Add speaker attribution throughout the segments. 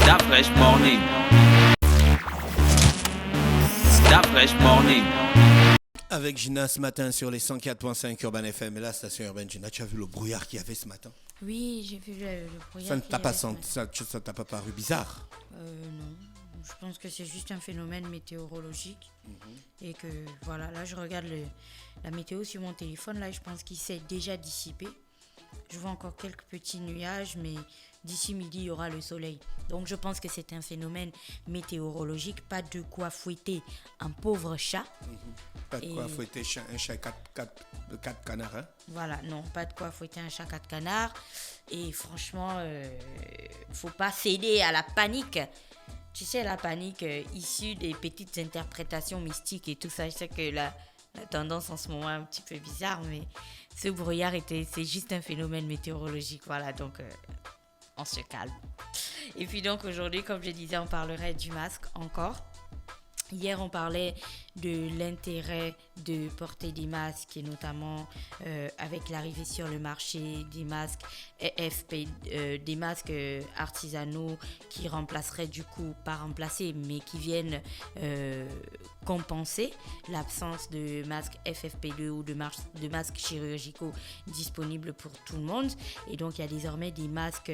Speaker 1: That fresh morning. That fresh morning.
Speaker 2: Avec Gina ce matin sur les 104.5 Urban FM et la station urbaine. Gina, tu as vu le brouillard qu'il y avait ce matin?
Speaker 3: Oui, j'ai vu le brouillard.
Speaker 2: Ça ne t'a pas senti, ça t'a pas paru bizarre?
Speaker 3: Non. Je pense que c'est juste un phénomène météorologique. Et que voilà, là je regarde la météo sur mon téléphone. Là, je pense qu'il s'est déjà dissipé. Je vois encore quelques petits nuages, mais d'ici midi, il y aura le soleil. Donc, je pense que c'est un phénomène météorologique. Pas de quoi fouetter un pauvre chat.
Speaker 2: Pas de quoi fouetter un chat 4 canards, hein?
Speaker 3: Voilà, non, pas de quoi fouetter un chat 4 canards. Et franchement, faut pas céder à la panique. Tu sais, la panique issue des petites interprétations mystiques et tout ça. Je sais que la tendance en ce moment est un petit peu bizarre, mais ce brouillard c'est juste un phénomène météorologique. Voilà, donc on se calme. Et puis donc aujourd'hui, comme je disais, on parlerait du masque encore. Hier, on parlait de l'intérêt de porter des masques et notamment avec l'arrivée sur le marché des masques FP, des masques artisanaux qui remplaceraient du coup, pas remplacer, mais qui viennent compenser l'absence de masques FFP2 ou de masques chirurgicaux disponibles pour tout le monde. Et donc, il y a désormais des masques,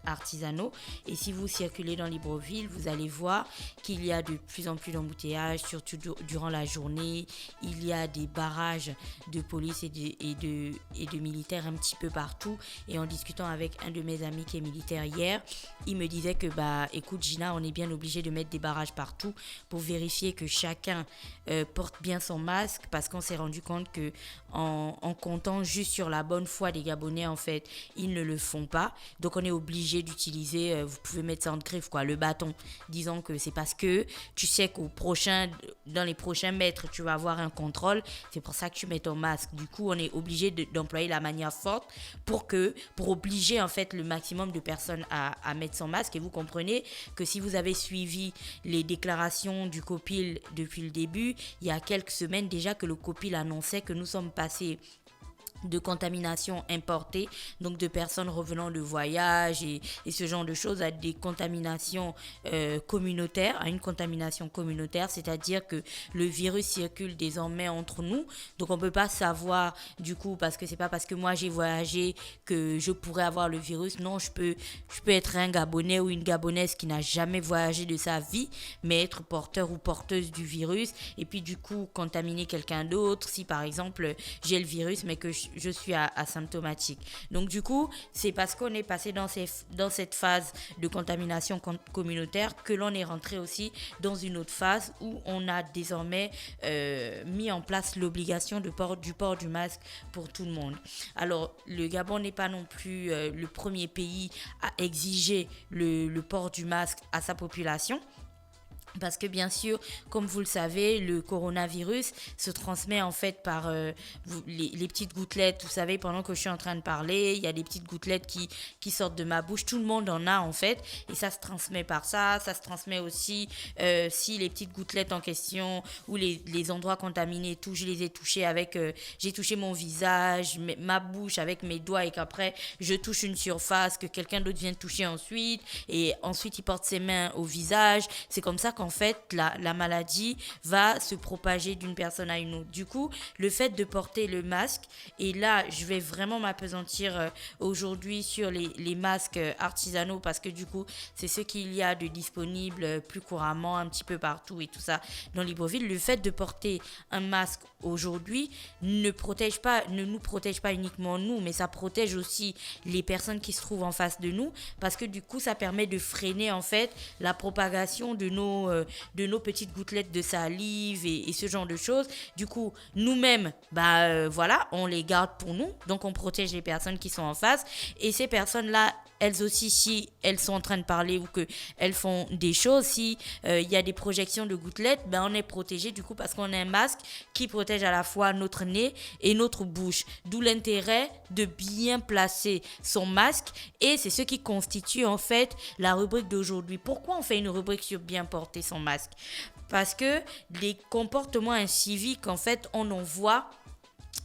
Speaker 3: artisanaux. Et si vous circulez dans Libreville, vous allez voir qu'il y a de plus en plus d'embouteillages, surtout durant la journée. Il y a des barrages de police et de militaires un petit peu partout. Et en discutant avec un de mes amis qui est militaire hier, il me disait que, écoute Gina, on est bien obligé de mettre des barrages partout pour vérifier que chacun porte bien son masque, parce qu'on s'est rendu compte que en comptant juste sur la bonne foi des Gabonais, en fait, ils ne le font pas. Donc on est obligé d'utiliser, vous pouvez mettre ça en griffe, le bâton, disant que c'est parce que tu sais dans les prochains mètres, tu vas avoir un contrôle. C'est pour ça que tu mets ton masque. Du coup, on est obligé d'employer la manière forte pour obliger en fait le maximum de personnes à mettre son masque. Et vous comprenez que si vous avez suivi les déclarations du COPIL depuis le début, il y a quelques semaines déjà que le COPIL annonçait que nous sommes passés de contamination importée, donc de personnes revenant de voyage et ce genre de choses, à des contaminations communautaires, à une contamination communautaire, c'est-à-dire que le virus circule désormais entre nous, donc on peut pas savoir du coup, parce que c'est pas parce que moi j'ai voyagé que je pourrais avoir le virus. Non, je peux être un Gabonais ou une Gabonaise qui n'a jamais voyagé de sa vie, mais être porteur ou porteuse du virus, et puis du coup contaminer quelqu'un d'autre, si par exemple j'ai le virus mais que je suis asymptomatique. Donc du coup, c'est parce qu'on est passé dans cette phase de contamination communautaire que l'on est rentré aussi dans une autre phase où on a désormais mis en place l'obligation du port du masque pour tout le monde. Alors, le Gabon n'est pas non plus le premier pays à exiger le port du masque à sa population. Parce que bien sûr, comme vous le savez, le coronavirus se transmet en fait par les petites gouttelettes. Vous savez, pendant que je suis en train de parler, il y a des petites gouttelettes qui sortent de ma bouche. Tout le monde en a en fait. Et ça se transmet par ça. Ça se transmet aussi si les petites gouttelettes en question ou les endroits contaminés, je les ai touchés avec... j'ai touché mon visage, ma bouche avec mes doigts et qu'après, je touche une surface que quelqu'un d'autre vient toucher ensuite. Et ensuite, il porte ses mains au visage. C'est comme ça qu'en fait, la maladie va se propager d'une personne à une autre. Du coup, le fait de porter le masque, et là, je vais vraiment m'appesantir aujourd'hui sur les masques artisanaux, parce que du coup, c'est ce qu'il y a de disponible plus couramment un petit peu partout et tout ça dans Libreville. Le fait de porter un masque aujourd'hui ne nous protège pas uniquement nous, mais ça protège aussi les personnes qui se trouvent en face de nous, parce que du coup, ça permet de freiner en fait la propagation de nos petites gouttelettes de salive et ce genre de choses. Du coup, nous-mêmes, voilà, on les garde pour nous. Donc, on protège les personnes qui sont en face. Et ces personnes-là, elles aussi, si elles sont en train de parler ou qu'elles font des choses, si il y a des projections de gouttelettes, on est protégé du coup parce qu'on a un masque qui protège à la fois notre nez et notre bouche. D'où l'intérêt de bien placer son masque, et c'est ce qui constitue en fait la rubrique d'aujourd'hui. Pourquoi on fait une rubrique sur bien porter son masque? Parce que les comportements inciviques, en fait, on en voit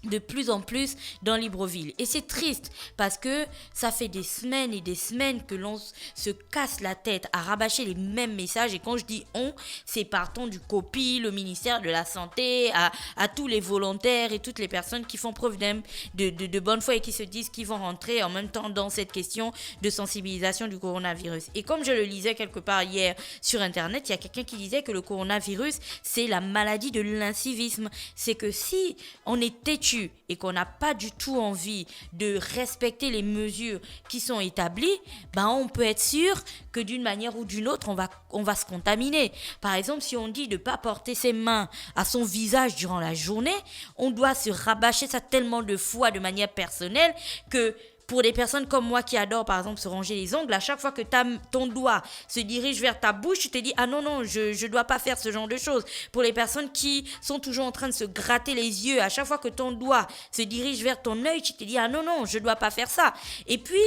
Speaker 3: de plus en plus dans Libreville. Et c'est triste parce que ça fait des semaines et des semaines que l'on se casse la tête à rabâcher les mêmes messages. Et quand je dis on, c'est partant du COPI, le ministère de la Santé, à tous les volontaires et toutes les personnes qui font preuve de bonne foi et qui se disent qu'ils vont rentrer en même temps dans cette question de sensibilisation du coronavirus. Et comme je le lisais quelque part hier sur Internet, il y a quelqu'un qui disait que le coronavirus, c'est la maladie de l'incivisme. C'est que si on est têtu et qu'on n'a pas du tout envie de respecter les mesures qui sont établies, on peut être sûr que d'une manière ou d'une autre, on va se contaminer. Par exemple, si on dit de ne pas porter ses mains à son visage durant la journée, on doit se rabâcher ça tellement de fois de manière personnelle que pour des personnes comme moi qui adorent par exemple se ranger les ongles, à chaque fois que ton doigt se dirige vers ta bouche, tu te dis ah non, je dois pas faire ce genre de choses. Pour les personnes qui sont toujours en train de se gratter les yeux, à chaque fois que ton doigt se dirige vers ton œil, tu te dis ah non, je dois pas faire ça. Et puis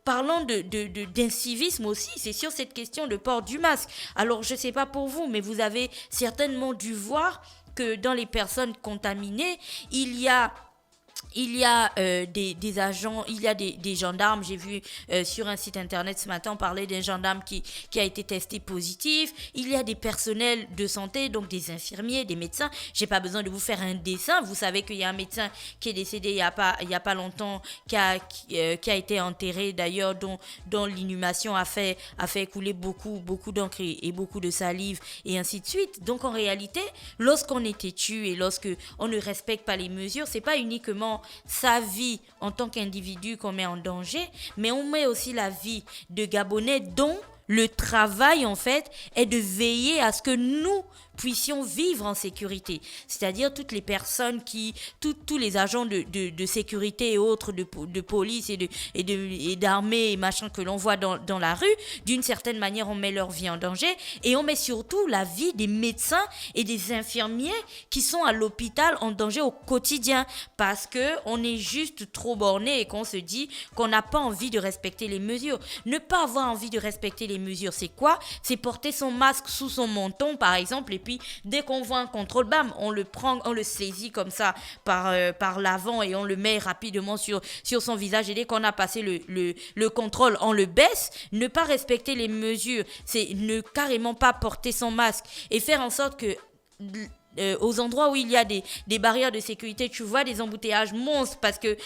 Speaker 3: parlant d'incivisme aussi, c'est sur cette question de port du masque. Alors je sais pas pour vous, mais vous avez certainement dû voir que dans les personnes contaminées, il y a des agents, il y a des gendarmes. J'ai vu sur un site internet ce matin, on parlait d'un gendarme qui a été testé positif. Il y a des personnels de santé, donc des infirmiers, des médecins. J'ai pas besoin de vous faire un dessin. Vous savez qu'il y a un médecin qui est décédé il y a pas longtemps, qui a été enterré d'ailleurs, dont l'inhumation a fait couler beaucoup d'encre et beaucoup de salive et ainsi de suite. Donc en réalité, lorsqu'on est têtu et lorsque on ne respecte pas les mesures, c'est pas uniquement sa vie en tant qu'individu qu'on met en danger, mais on met aussi la vie de Gabonais dont le travail en fait est de veiller à ce que nous puissions vivre en sécurité. C'est-à-dire toutes les personnes tous les agents de sécurité et autres, de police et d'armée et machin que l'on voit dans la rue, d'une certaine manière, on met leur vie en danger et on met surtout la vie des médecins et des infirmiers qui sont à l'hôpital en danger au quotidien parce qu'on est juste trop borné et qu'on se dit qu'on n'a pas envie de respecter les mesures. Ne pas avoir envie de respecter les mesures, c'est quoi? C'est porter son masque sous son menton, par exemple, et puis dès qu'on voit un contrôle, bam, on le prend, on le saisit comme ça par l'avant et on le met rapidement sur son visage. Et dès qu'on a passé le contrôle, on le baisse. Ne pas respecter les mesures, c'est ne carrément pas porter son masque et faire en sorte que aux endroits où il y a des barrières de sécurité, tu vois des embouteillages monstres parce que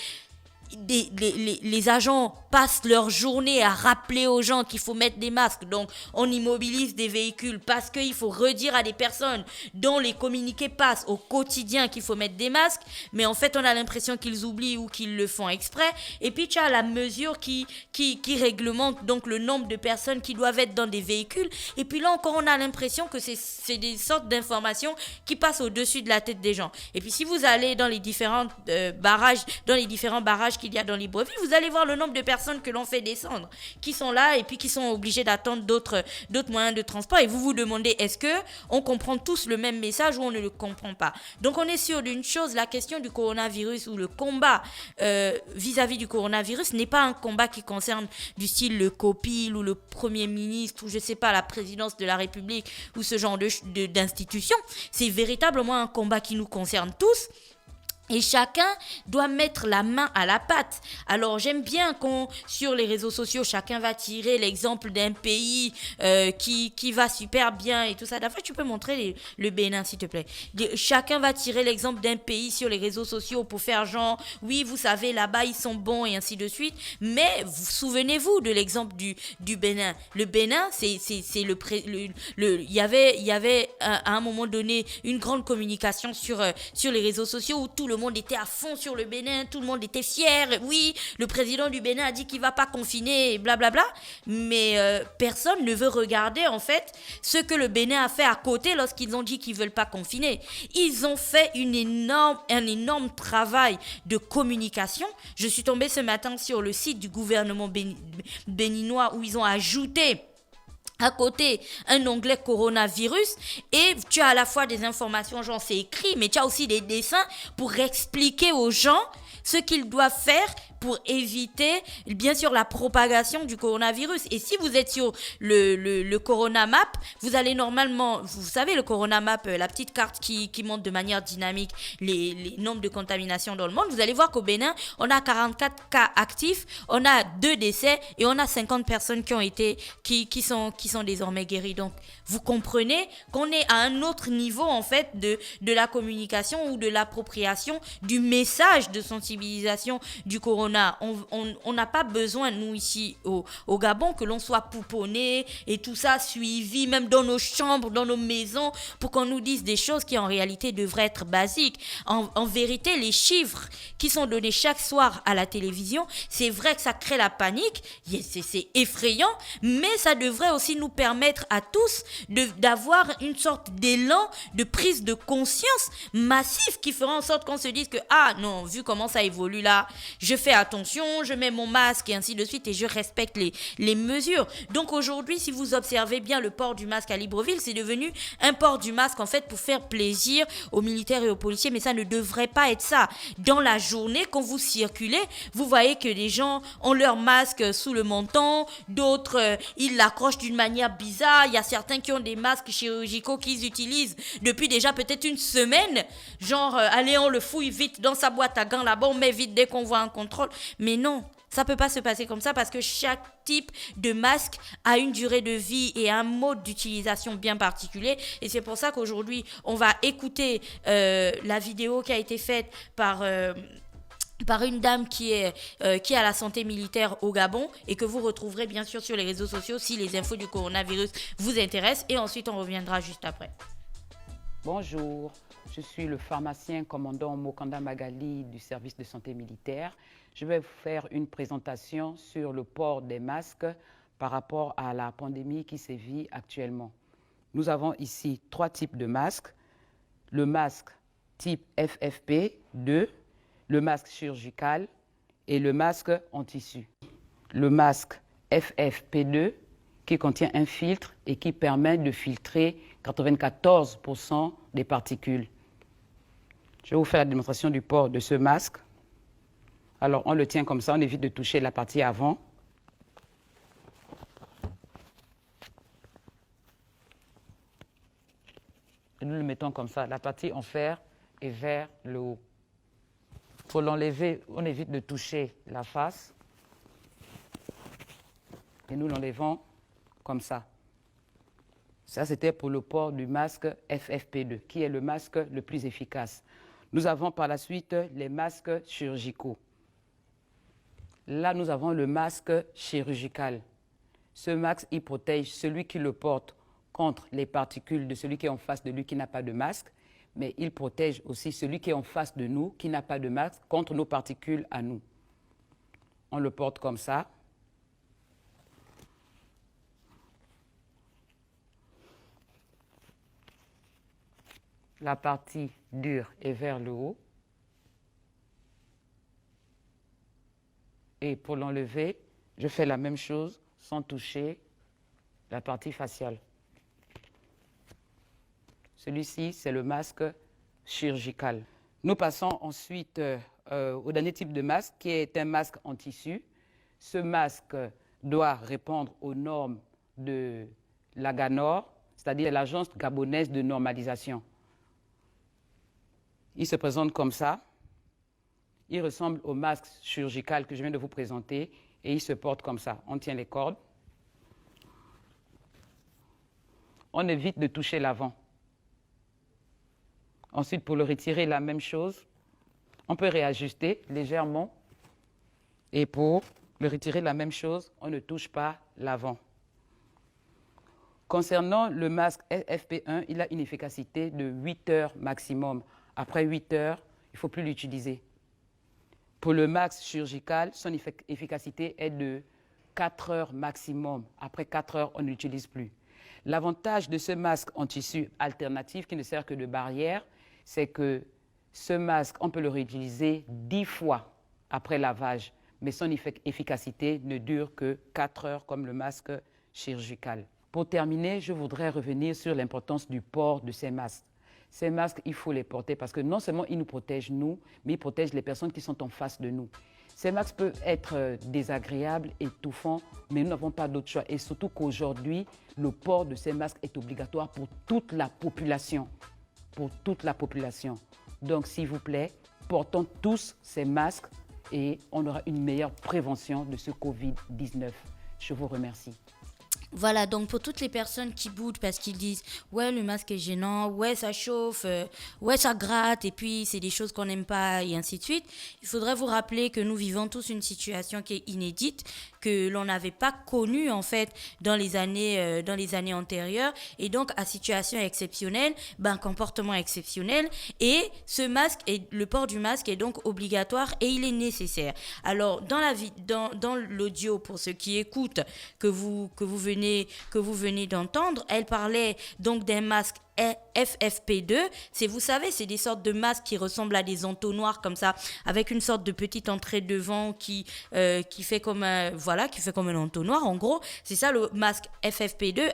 Speaker 3: les agents passent leur journée à rappeler aux gens qu'il faut mettre des masques. Donc, on immobilise des véhicules parce qu'il faut redire à des personnes dont les communiqués passent au quotidien qu'il faut mettre des masques. Mais en fait, on a l'impression qu'ils oublient ou qu'ils le font exprès. Et puis, tu as la mesure qui réglemente donc le nombre de personnes qui doivent être dans des véhicules. Et puis là encore, on a l'impression que c'est des sortes d'informations qui passent au-dessus de la tête des gens. Et puis, si vous allez dans les différents barrages qu'il y a dans Libreville, vous allez voir le nombre de personnes que l'on fait descendre, qui sont là et puis qui sont obligés d'attendre d'autres moyens de transport. Et vous vous demandez, est-ce que on comprend tous le même message ou on ne le comprend pas? Donc on est sûr d'une chose, la question du coronavirus ou le combat vis-à-vis du coronavirus n'est pas un combat qui concerne du style le COPIL ou le Premier ministre ou je sais pas la présidence de la République ou ce genre d'institution. C'est véritablement un combat qui nous concerne tous. Et chacun doit mettre la main à la pâte. Alors j'aime bien sur les réseaux sociaux, chacun va tirer l'exemple d'un pays qui va super bien et tout ça. D'ailleurs, tu peux montrer le Bénin, s'il te plaît. Chacun va tirer l'exemple d'un pays sur les réseaux sociaux pour faire genre, oui, vous savez, là-bas, ils sont bons et ainsi de suite. Mais souvenez-vous de l'exemple du Bénin. Le Bénin, c'est il y avait à un moment donné une grande communication sur les réseaux sociaux où tout le monde était à fond sur le Bénin, tout le monde était fier. Oui, le président du Bénin a dit qu'il ne va pas confiner et blablabla. Mais personne ne veut regarder en fait ce que le Bénin a fait à côté lorsqu'ils ont dit qu'ils ne veulent pas confiner. Ils ont fait un énorme travail de communication. Je suis tombée ce matin sur le site du gouvernement béninois où ils ont ajouté à côté un onglet coronavirus et tu as à la fois des informations, genre c'est écrit, mais tu as aussi des dessins pour expliquer aux gens ce qu'ils doivent faire pour éviter, bien sûr, la propagation du coronavirus. Et si vous êtes sur le Corona Map, vous allez normalement, vous savez, le Corona Map, la petite carte qui montre de manière dynamique les nombres de contaminations dans le monde, vous allez voir qu'au Bénin, on a 44 cas actifs, on a 2 décès et on a 50 personnes qui sont désormais guéries. Donc, vous comprenez qu'on est à un autre niveau, en fait, de la communication ou de l'appropriation du message de sensibilisation du corona. On n'a pas besoin, nous, ici, au Gabon, que l'on soit pouponné et tout ça suivi, même dans nos chambres, dans nos maisons, pour qu'on nous dise des choses qui, en réalité, devraient être basiques. En vérité, les chiffres qui sont donnés chaque soir à la télévision, c'est vrai que ça crée la panique, c'est effrayant, mais ça devrait aussi nous permettre à tous d'avoir une sorte d'élan de prise de conscience massif qui fera en sorte qu'on se dise que, ah non, vu comment ça évolue là, je fais attention, je mets mon masque et ainsi de suite et je respecte les mesures. Donc aujourd'hui, si vous observez bien le port du masque à Libreville, c'est devenu un port du masque en fait pour faire plaisir aux militaires et aux policiers, mais ça ne devrait pas être ça. Dans la journée, quand vous circulez, vous voyez que les gens ont leur masque sous le menton, d'autres, ils l'accrochent d'une manière bizarre. Il y a certains qui ont des masques chirurgicaux qu'ils utilisent depuis déjà peut-être une semaine. Genre, allez, on le fouille vite dans sa boîte à gants là-bas, on met vite dès qu'on voit un contrôle. Mais non, ça peut pas se passer comme ça parce que chaque type de masque a une durée de vie et un mode d'utilisation bien particulier. Et c'est pour ça qu'aujourd'hui, on va écouter la vidéo qui a été faite par une dame qui est à la santé militaire au Gabon et que vous retrouverez bien sûr sur les réseaux sociaux si les infos du coronavirus vous intéressent. Et ensuite, on reviendra juste après.
Speaker 4: Bonjour, je suis le pharmacien commandant Mokanda Magali du service de santé militaire. Je vais vous faire une présentation sur le port des masques par rapport à la pandémie qui sévit actuellement. Nous avons ici 3 types de masques. Le masque type FFP2, le masque chirurgical et le masque en tissu. Le masque FFP2 qui contient un filtre et qui permet de filtrer 94% des particules. Je vais vous faire la démonstration du port de ce masque. Alors, on le tient comme ça, on évite de toucher la partie avant. Et nous le mettons comme ça, la partie en fer est vers le haut. Pour l'enlever, on évite de toucher la face. Et nous l'enlevons comme ça. Ça, c'était pour le port du masque FFP2, qui est le masque le plus efficace. Nous avons par la suite les masques chirurgicaux. Là, nous avons le masque chirurgical. Ce masque, il protège celui qui le porte contre les particules de celui qui est en face de lui qui n'a pas de masque, mais il protège aussi celui qui est en face de nous qui n'a pas de masque contre nos particules à nous. On le porte comme ça. La partie dure est vers le haut. Et pour l'enlever, je fais la même chose sans toucher la partie faciale. Celui-ci, c'est le masque chirurgical. Nous passons ensuite au dernier type de masque, qui est un masque en tissu. Ce masque doit répondre aux normes de l'AGANOR, c'est-à-dire l'Agence gabonaise de normalisation. Il se présente comme ça. Il ressemble au masque chirurgical que je viens de vous présenter et il se porte comme ça. On tient les cordes. On évite de toucher l'avant. Ensuite, pour le retirer, la même chose. On peut réajuster légèrement. Et pour le retirer, la même chose, on ne touche pas l'avant. Concernant le masque FFP1, il a une efficacité de 8 heures maximum. Après 8 heures, il ne faut plus l'utiliser. Pour le masque chirurgical, son efficacité est de 4 heures maximum. Après 4 heures, on ne l'utilise plus. L'avantage de ce masque en tissu alternatif, qui ne sert que de barrière, c'est que ce masque, on peut le réutiliser 10 fois après lavage, mais son efficacité ne dure que 4 heures comme le masque chirurgical. Pour terminer, je voudrais revenir sur l'importance du port de ces masques. Ces masques, il faut les porter parce que non seulement ils nous protègent nous, mais ils protègent les personnes qui sont en face de nous. Ces masques peuvent être désagréables, étouffants, mais nous n'avons pas d'autre choix. Et surtout qu'aujourd'hui, le port de ces masques est obligatoire pour toute la population. Pour toute la population. Donc, s'il vous plaît, portons tous ces masques et on aura une meilleure prévention de ce Covid-19. Je vous remercie.
Speaker 3: Voilà, donc pour toutes les personnes qui boudent parce qu'ils disent « Ouais, le masque est gênant, ouais, ça chauffe, ouais, ça gratte, et puis c'est des choses qu'on n'aime pas, et ainsi de suite », il faudrait vous rappeler que nous vivons tous une situation qui est inédite, que l'on n'avait pas connue en fait dans les années antérieures, et donc à situation exceptionnelle, comportement exceptionnel, et le port du masque est donc obligatoire et il est nécessaire. Alors dans l'audio, pour ceux qui écoutent, que vous venez d'entendre, elle parlait donc d'un masque FFP2, vous savez, c'est des sortes de masques qui ressemblent à des entonnoirs comme ça, avec une sorte de petite entrée devant qui fait comme un entonnoir. En gros, c'est ça le masque FFP2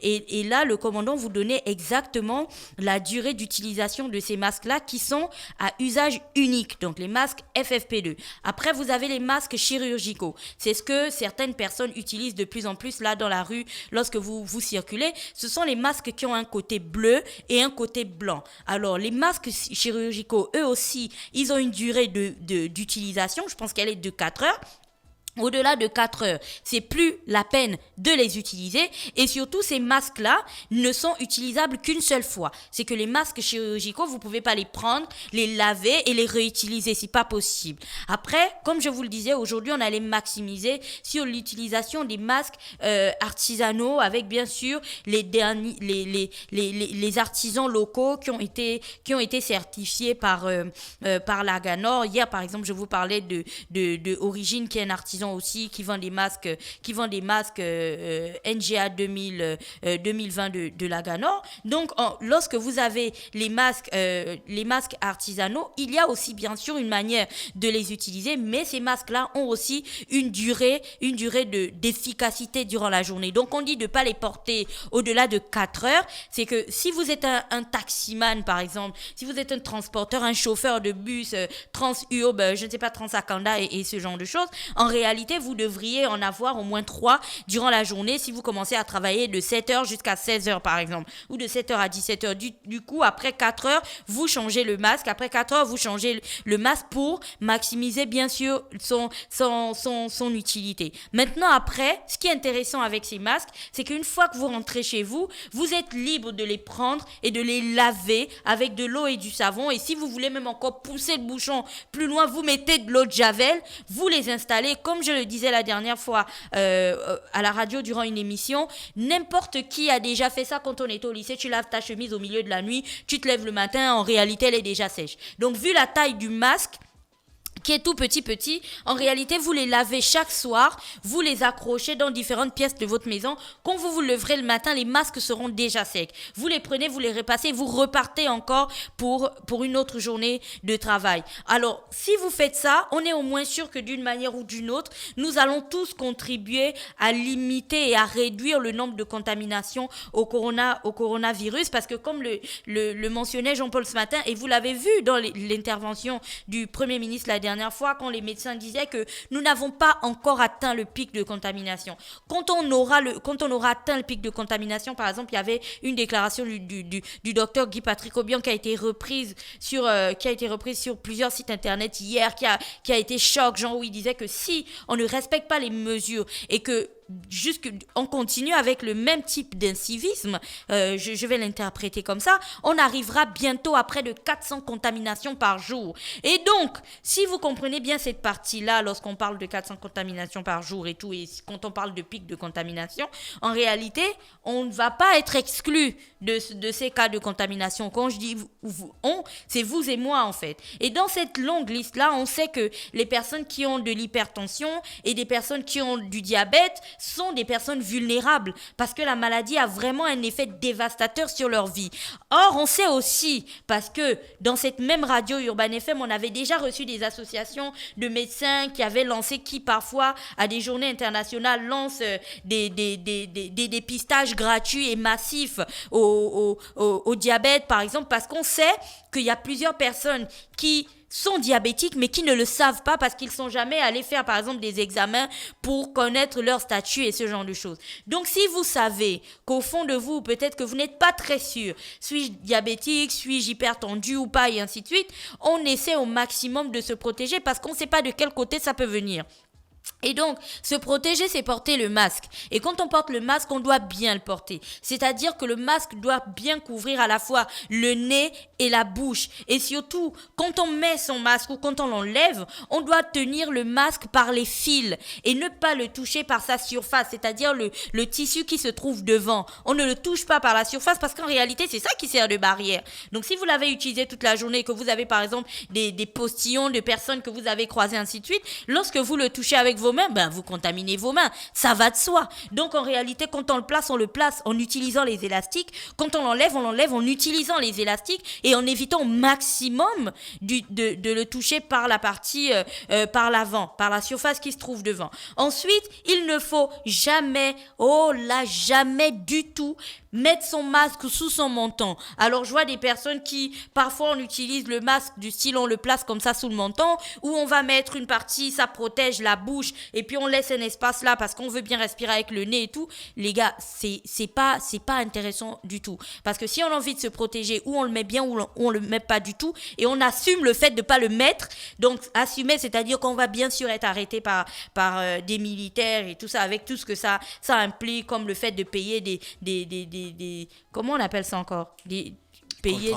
Speaker 3: et là le commandant vous donnait exactement la durée d'utilisation de ces masques-là qui sont à usage unique, donc les masques FFP2. Après, vous avez les masques chirurgicaux. C'est ce que certaines personnes utilisent de plus en plus là dans la rue lorsque vous circulez. Ce sont les masques qui ont un côté bleu et un côté blanc. Alors, les masques chirurgicaux, eux aussi, ils ont une durée d'utilisation. Je pense qu'elle est de 4 heures. Au-delà de 4 heures, c'est plus la peine de les utiliser et surtout ces masques-là ne sont utilisables qu'une seule fois. C'est que les masques chirurgicaux, vous pouvez pas les prendre, les laver et les réutiliser, c'est pas possible. Après, comme je vous le disais, aujourd'hui on allait maximiser sur l'utilisation des masques artisanaux avec bien sûr les artisans locaux qui ont été certifiés par l'Aganor. Hier par exemple, je vous parlais de Origine qui est un artisan aussi qui vend des masques NGA 2020 de l'Aganor. Donc lorsque vous avez les masques artisanaux, il y a aussi bien sûr une manière de les utiliser, mais ces masques-là ont aussi une durée d'efficacité durant la journée. Donc on dit de ne pas les porter au-delà de 4 heures. C'est que si vous êtes un taximan par exemple, si vous êtes un transporteur, un chauffeur de bus Transurb, je ne sais pas, Transakanda et ce genre de choses, en réalité, vous devriez en avoir au moins 3 durant la journée si vous commencez à travailler de 7h jusqu'à 16h par exemple, ou de 7h à 17h. Du coup, après 4 heures, vous changez le masque. Après 4 heures, vous changez le masque pour maximiser bien sûr son utilité. Maintenant, après, ce qui est intéressant avec ces masques, c'est qu'une fois que vous rentrez chez vous, vous êtes libre de les prendre et de les laver avec de l'eau et du savon. Et si vous voulez même encore pousser le bouchon plus loin, vous mettez de l'eau de Javel, vous les installez. Comme je le disais la dernière fois à la radio durant une émission, n'importe qui a déjà fait ça quand on était au lycée. Tu laves ta chemise au milieu de la nuit, tu te lèves le matin, en réalité elle est déjà sèche. Donc vu la taille du masque, qui est tout petit, en réalité, vous les lavez chaque soir, vous les accrochez dans différentes pièces de votre maison. Quand vous vous leverez le matin, les masques seront déjà secs. Vous les prenez, vous les repassez, vous repartez encore pour une autre journée de travail. Alors, si vous faites ça, on est au moins sûr que d'une manière ou d'une autre, nous allons tous contribuer à limiter et à réduire le nombre de contaminations au coronavirus, parce que comme le mentionnait Jean-Paul ce matin, et vous l'avez vu dans l'intervention du Premier ministre la dernière fois, quand les médecins disaient que nous n'avons pas encore atteint le pic de contamination. Quand on aura atteint le pic de contamination, par exemple, il y avait une déclaration du docteur Guy Patrick Aubion qui a été reprise sur plusieurs sites internet hier, qui a été choc, genre où il disait que si on ne respecte pas les mesures et que on continue avec le même type d'incivisme, je vais l'interpréter comme ça, on arrivera bientôt à près de 400 contaminations par jour. Et donc, si vous comprenez bien cette partie-là, lorsqu'on parle de 400 contaminations par jour et tout, et quand on parle de pic de contamination, en réalité, on ne va pas être exclu de ces cas de contamination. Quand je dis c'est vous et moi en fait. Et dans cette longue liste-là, on sait que les personnes qui ont de l'hypertension et des personnes qui ont du diabète sont des personnes vulnérables parce que la maladie a vraiment un effet dévastateur sur leur vie. Or, on sait aussi, parce que dans cette même radio Urban FM, on avait déjà reçu des associations de médecins qui parfois à des journées internationales lancent des dépistages gratuits et massifs au diabète par exemple, parce qu'on sait qu'il y a plusieurs personnes qui sont diabétiques mais qui ne le savent pas parce qu'ils ne sont jamais allés faire par exemple des examens pour connaître leur statut et ce genre de choses. Donc si vous savez qu'au fond de vous, peut-être que vous n'êtes pas très sûr, suis-je diabétique, suis-je hypertendu ou pas et ainsi de suite, on essaie au maximum de se protéger parce qu'on ne sait pas de quel côté ça peut venir. Et donc, se protéger, c'est porter le masque. Et quand on porte le masque, on doit bien le porter. C'est-à-dire que le masque doit bien couvrir à la fois le nez et la bouche. Et surtout, quand on met son masque ou quand on l'enlève, on doit tenir le masque par les fils et ne pas le toucher par sa surface, c'est-à-dire le tissu qui se trouve devant. On ne le touche pas par la surface parce qu'en réalité, c'est ça qui sert de barrière. Donc, si vous l'avez utilisé toute la journée et que vous avez par exemple des postillons de personnes que vous avez croisées, ainsi de suite, lorsque vous le touchez avec vos mains, vous contaminez vos mains. Ça va de soi. Donc, en réalité, quand on le place en utilisant les élastiques. Quand on l'enlève en utilisant les élastiques et en évitant au maximum de le toucher par la partie, par l'avant, par la surface qui se trouve devant. Ensuite, il ne faut jamais, jamais du tout mettre son masque sous son menton. Alors, je vois des personnes qui, parfois, on utilise le masque du style, on le place comme ça sous le menton, où on va mettre une partie, ça protège la bouche, et puis on laisse un espace là parce qu'on veut bien respirer avec le nez et tout. Les gars, c'est pas intéressant du tout. Parce que si on a envie de se protéger, ou on le met bien, ou on le met pas du tout, et on assume le fait de pas le mettre. Donc, assumer, c'est-à-dire qu'on va bien sûr être arrêté par des militaires et tout ça, avec tout ce que ça implique, comme le fait de payer des comment on appelle ça encore, payer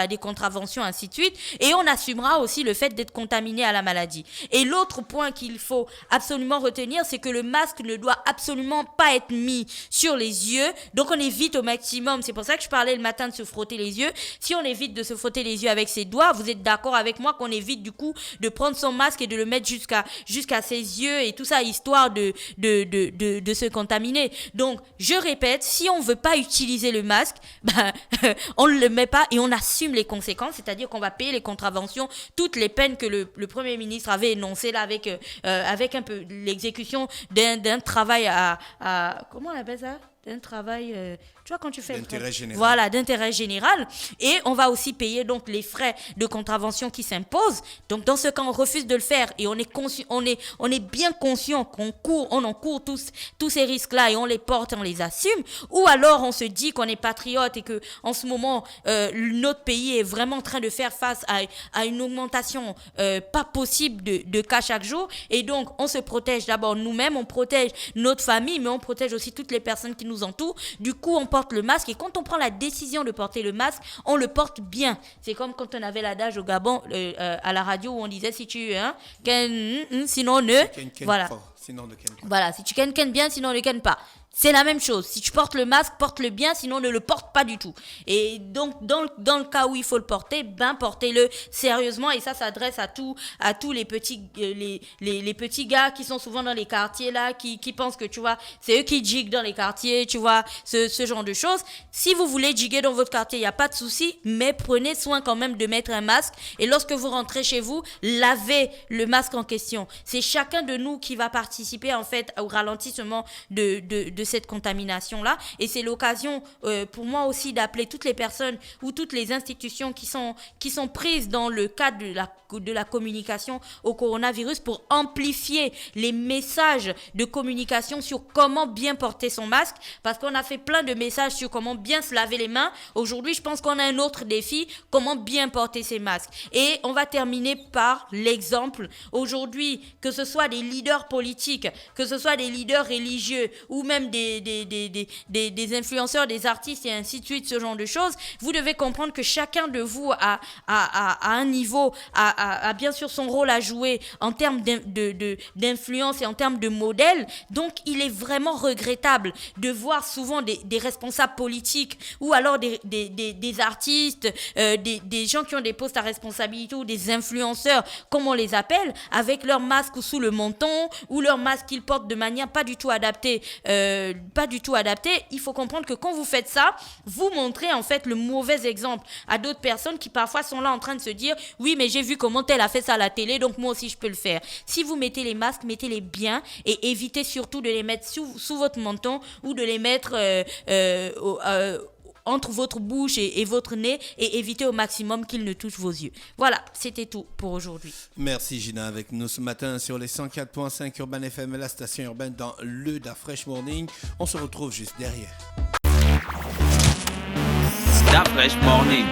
Speaker 3: des contraventions, ainsi de suite, et on assumera aussi le fait d'être contaminé à la maladie. Et l'autre point qu'il faut absolument retenir, c'est que le masque ne doit absolument pas être mis sur les yeux, donc on évite au maximum, c'est pour ça que je parlais le matin de se frotter les yeux. Si on évite de se frotter les yeux avec ses doigts, vous êtes d'accord avec moi qu'on évite du coup de prendre son masque et de le mettre jusqu'à ses yeux et tout ça, histoire de se contaminer. Donc, je répète, si on veut pas utiliser le masque, on le met pas et on assume les conséquences, c'est-à-dire qu'on va payer les contraventions, toutes les peines que le Premier ministre avait énoncées là avec un peu l'exécution d'un travail à comment on appelle ça, d'un travail, tu vois, quand tu fais
Speaker 2: d'intérêt général.
Speaker 3: Voilà, d'intérêt général. Et on va aussi payer donc les frais de contravention qui s'imposent. Donc dans ce cas, on refuse de le faire et on est bien conscient on encourt tous ces risques-là et on les porte et on les assume. Ou alors on se dit qu'on est patriote et que en ce moment notre pays est vraiment en train de faire face à une augmentation pas possible de cas chaque jour. Et donc on se protège d'abord nous-mêmes, on protège notre famille, mais on protège aussi toutes les personnes qui nous entourent. Du coup, on porte le masque et quand on prend la décision de porter le masque, on le porte bien. C'est comme quand on avait l'adage au Gabon à la radio où on disait si tu sinon ne voilà.
Speaker 2: Sinon ne ken pas.
Speaker 3: Voilà, si tu ken bien, sinon ne ken pas. C'est la même chose. Si tu portes le masque, porte-le bien, sinon ne le porte pas du tout. Et donc, dans le cas où il faut le porter, portez-le sérieusement. Et ça s'adresse à tous les petits, les petits gars qui sont souvent dans les quartiers là, qui pensent que, tu vois, c'est eux qui jiguent dans les quartiers, tu vois, ce genre de choses. Si vous voulez jiguer dans votre quartier, il n'y a pas de souci, mais prenez soin quand même de mettre un masque. Et lorsque vous rentrez chez vous, lavez le masque en question. C'est chacun de nous qui va participer, en fait, au ralentissement de cette contamination-là. Et c'est l'occasion pour moi aussi d'appeler toutes les personnes ou toutes les institutions qui sont prises dans le cadre de la communication au coronavirus pour amplifier les messages de communication sur comment bien porter son masque, parce qu'on a fait plein de messages sur comment bien se laver les mains. Aujourd'hui, je pense qu'on a un autre défi, comment bien porter ses masques. Et on va terminer par l'exemple. Aujourd'hui, que ce soit des leaders politiques, que ce soit des leaders religieux ou même des influenceurs, des artistes et ainsi de suite, ce genre de choses, vous devez comprendre que chacun de vous a un niveau, a bien sûr son rôle à jouer en termes d'influence et en termes de modèle. Donc, il est vraiment regrettable de voir souvent des responsables politiques ou alors des artistes, des gens qui ont des postes à responsabilité ou des influenceurs, comme on les appelle, avec leur masque sous le menton ou leur masque qu'ils portent de manière pas du tout adaptée. Il faut comprendre que quand vous faites ça, vous montrez en fait le mauvais exemple à d'autres personnes qui parfois sont là en train de se dire oui, mais j'ai vu comment tel a fait ça à la télé, donc moi aussi je peux le faire. Si vous mettez les masques, mettez-les bien et évitez surtout de les mettre sous votre menton ou de les mettre entre votre bouche et votre nez et éviter au maximum qu'il ne touche vos yeux. Voilà, c'était tout pour aujourd'hui.
Speaker 2: Merci Gina avec nous ce matin sur les 104.5 Urban FM et la station urbaine dans le Da Fresh Morning. On se retrouve juste derrière.
Speaker 1: Da Fresh Morning.